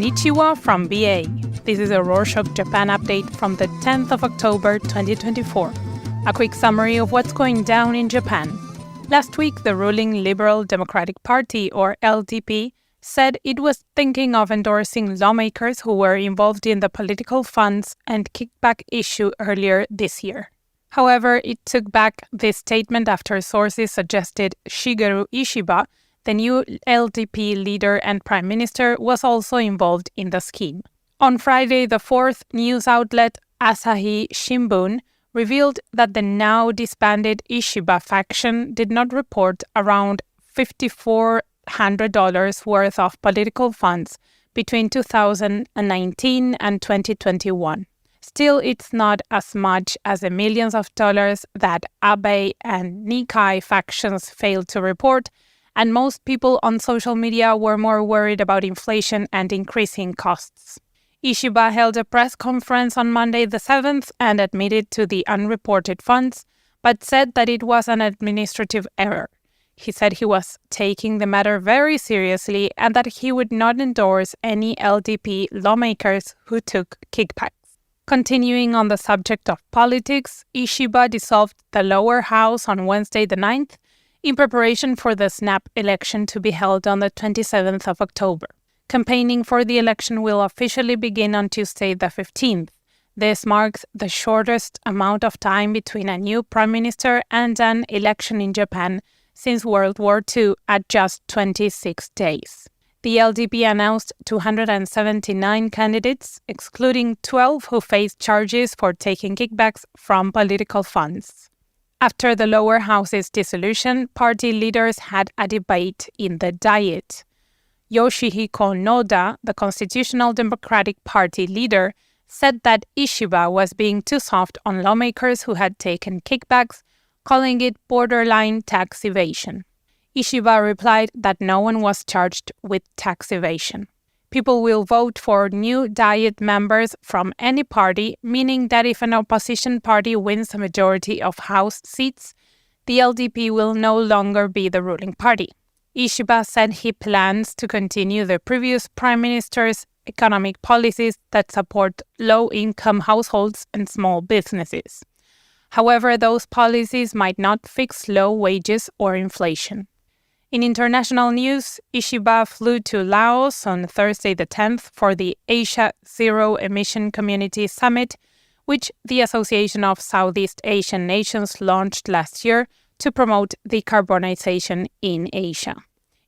Konnichiwa from BA. This is a Rorshok Japan update from the 10th of October 2024. A quick summary of what's going down in Japan. Last week, the ruling Liberal Democratic Party, or LDP, said it was thinking of endorsing lawmakers who were involved in the political funds and kickback issue earlier this year. However, it took back this statement after sources suggested Shigeru Ishiba, the new LDP leader and prime minister, was also involved in the scheme. On Friday, the fourth news outlet, Asahi Shimbun, revealed that the now disbanded Ishiba faction did not report around $5,400 worth of political funds between 2019 and 2021. Still, it's not as much as the millions of dollars that Abe and Nikai factions failed to report, and most people on social media were more worried about inflation and increasing costs. Ishiba held a press conference on Monday the 7th and admitted to the unreported funds, but said that it was an administrative error. He said he was taking the matter very seriously and that he would not endorse any LDP lawmakers who took kickbacks. Continuing on the subject of politics, Ishiba dissolved the lower house on Wednesday the 9th in preparation for the snap election to be held on the 27th of October. Campaigning for the election will officially begin on Tuesday the 15th. This marks the shortest amount of time between a new prime minister and an election in Japan since World War II at just 26 days. The LDP announced 279 candidates, excluding 12 who faced charges for taking kickbacks from political funds. After the lower house's dissolution, party leaders had a debate in the Diet. Yoshihiko Noda, the Constitutional Democratic Party leader, said that Ishiba was being too soft on lawmakers who had taken kickbacks, calling it borderline tax evasion. Ishiba replied that no one was charged with tax evasion. People will vote for new Diet members from any party, meaning that if an opposition party wins a majority of House seats, the LDP will no longer be the ruling party. Ishiba said he plans to continue the previous prime minister's economic policies that support low-income households and small businesses. However, those policies might not fix low wages or inflation. In international news, Ishiba flew to Laos on Thursday the 10th for the Asia Zero Emission Community Summit, which the Association of Southeast Asian Nations launched last year to promote decarbonization in Asia.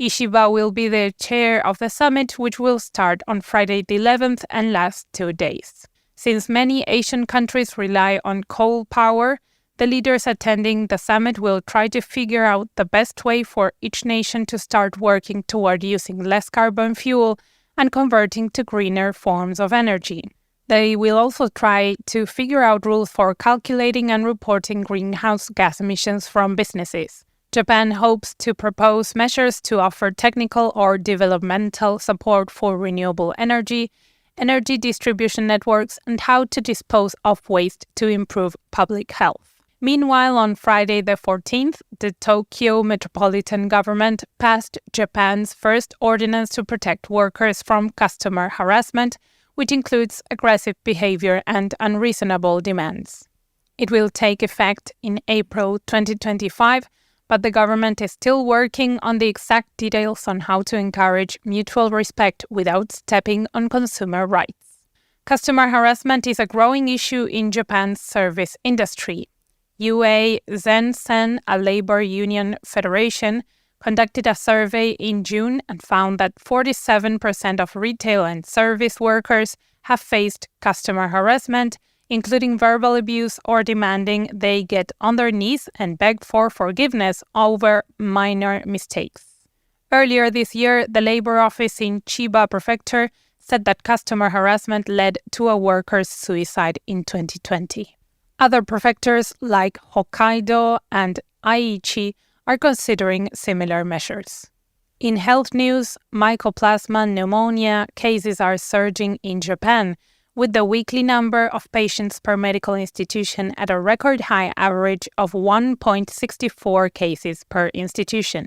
Ishiba will be the chair of the summit, which will start on Friday the 11th and last 2 days. Since many Asian countries rely on coal power, the leaders attending the summit will try to figure out the best way for each nation to start working toward using less carbon fuel and converting to greener forms of energy. They will also try to figure out rules for calculating and reporting greenhouse gas emissions from businesses. Japan hopes to propose measures to offer technical or developmental support for renewable energy distribution networks, and how to dispose of waste to improve public health. Meanwhile, on Friday the 14th, the Tokyo Metropolitan Government passed Japan's first ordinance to protect workers from customer harassment, which includes aggressive behavior and unreasonable demands. It will take effect in April 2025, but the government is still working on the exact details on how to encourage mutual respect without stepping on consumer rights. Customer harassment is a growing issue in Japan's service industry. UA Zensen, a labor union federation, conducted a survey in June and found that 47% of retail and service workers have faced customer harassment, including verbal abuse or demanding they get on their knees and beg for forgiveness over minor mistakes. Earlier this year, the labor office in Chiba Prefecture said that customer harassment led to a worker's suicide in 2020. Other prefectures like Hokkaido and Aichi are considering similar measures. In health news, mycoplasma pneumonia cases are surging in Japan, with the weekly number of patients per medical institution at a record high average of 1.64 cases per institution.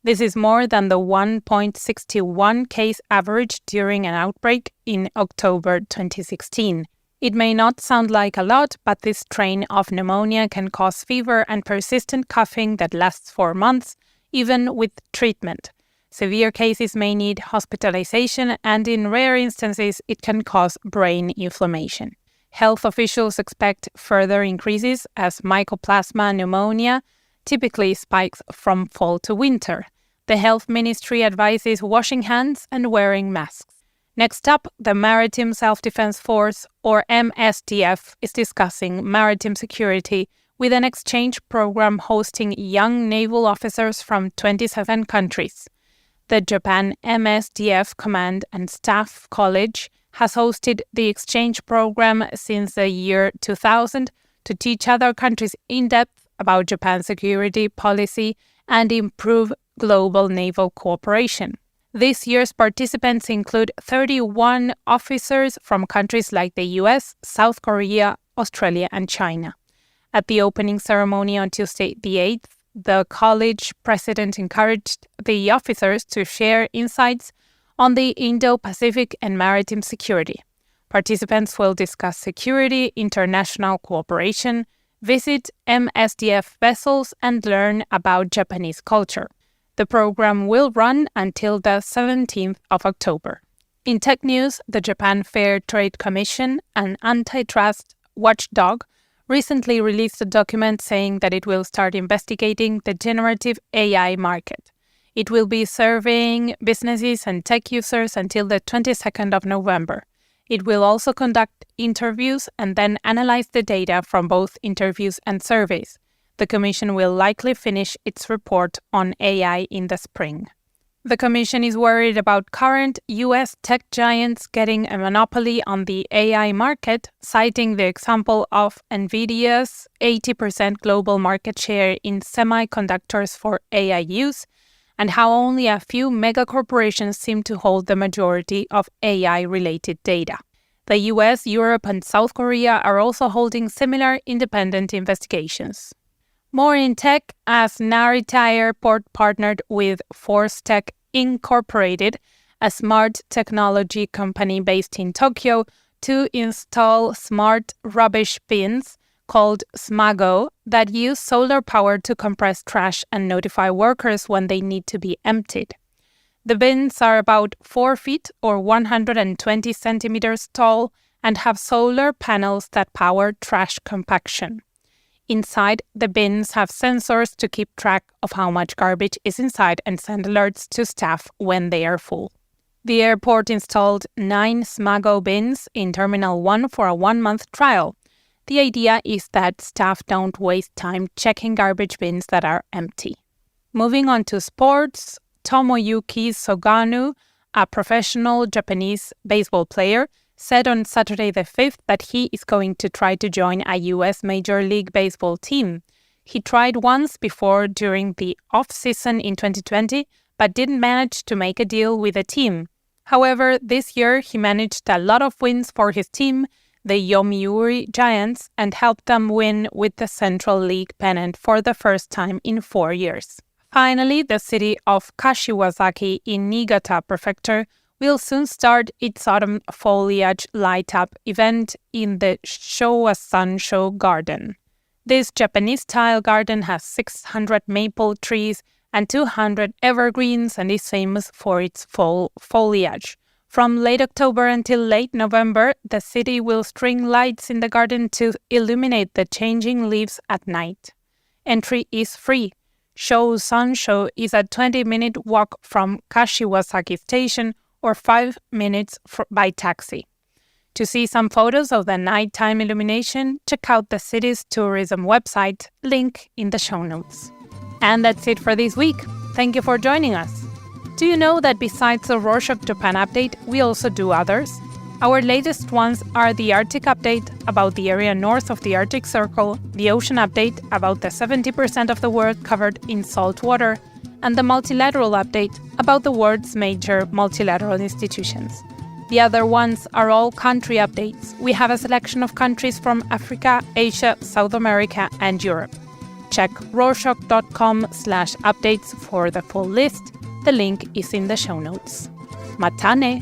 This is more than the 1.61 case average during an outbreak in October 2016. It may not sound like a lot, but this strain of pneumonia can cause fever and persistent coughing that lasts for months, even with treatment. Severe cases may need hospitalization, and in rare instances, it can cause brain inflammation. Health officials expect further increases as Mycoplasma pneumonia typically spikes from fall to winter. The health ministry advises washing hands and wearing masks. Next up, the Maritime Self-Defense Force, or MSDF, is discussing maritime security with an exchange program hosting young naval officers from 27 countries. The Japan MSDF Command and Staff College has hosted the exchange program since the year 2000 to teach other countries in depth about Japan's security policy and improve global naval cooperation. This year's participants include 31 officers from countries like the US, South Korea, Australia, and China. At the opening ceremony on Tuesday, the 8th, the college president encouraged the officers to share insights on the Indo-Pacific and maritime security. Participants will discuss security, international cooperation, visit MSDF vessels, and learn about Japanese culture. The program will run until the 17th of October. In tech news, the Japan Fair Trade Commission, an antitrust watchdog, recently released a document saying that it will start investigating the generative AI market. It will be surveying businesses and tech users until the 22nd of November. It will also conduct interviews and then analyze the data from both interviews and surveys. The Commission will likely finish its report on AI in the spring. The Commission is worried about current US tech giants getting a monopoly on the AI market, citing the example of NVIDIA's 80% global market share in semiconductors for AI use, and how only a few megacorporations seem to hold the majority of AI-related data. The US, Europe, and South Korea are also holding similar independent investigations. More in tech, as Narita Airport partnered with Force Tech Incorporated, a smart technology company based in Tokyo, to install smart rubbish bins called Smago that use solar power to compress trash and notify workers when they need to be emptied. The bins are about 4 feet or 120 centimeters tall and have solar panels that power trash compaction. Inside, the bins have sensors to keep track of how much garbage is inside and send alerts to staff when they are full. The airport installed 9 Smago bins in Terminal 1 for a 1-month trial. The idea is that staff don't waste time checking garbage bins that are empty. Moving on to sports, Tomoyuki Soganu, a professional Japanese baseball player, said on Saturday the 5th that he is going to try to join a U.S. Major League Baseball team. He tried once before during the off-season in 2020, but didn't manage to make a deal with a team. However, this year he managed a lot of wins for his team, the Yomiuri Giants, and helped them win with the Central League pennant for the first time in 4 years. Finally, the city of Kashiwazaki in Niigata Prefecture will soon start its autumn foliage light-up event in the Shōunsansō garden. This Japanese-style garden has 600 maple trees and 200 evergreens and is famous for its fall foliage. From late October until late November, the city will string lights in the garden to illuminate the changing leaves at night. Entry is free. Shōunsansō is a 20-minute walk from Kashiwazaki Station or 5 minutes by taxi. To see some photos of the nighttime illumination, check out the city's tourism website, link in the show notes. And that's it for this week. Thank you for joining us. Do you know that besides the Rorshok Japan update, we also do others? Our latest ones are the Arctic update about the area north of the Arctic Circle, the ocean update about the 70% of the world covered in salt water, and the multilateral update about the world's major multilateral institutions. The other ones are all country updates. We have a selection of countries from Africa, Asia, South America, and Europe. Check rorshok.com/updates for the full list. The link is in the show notes. Matane!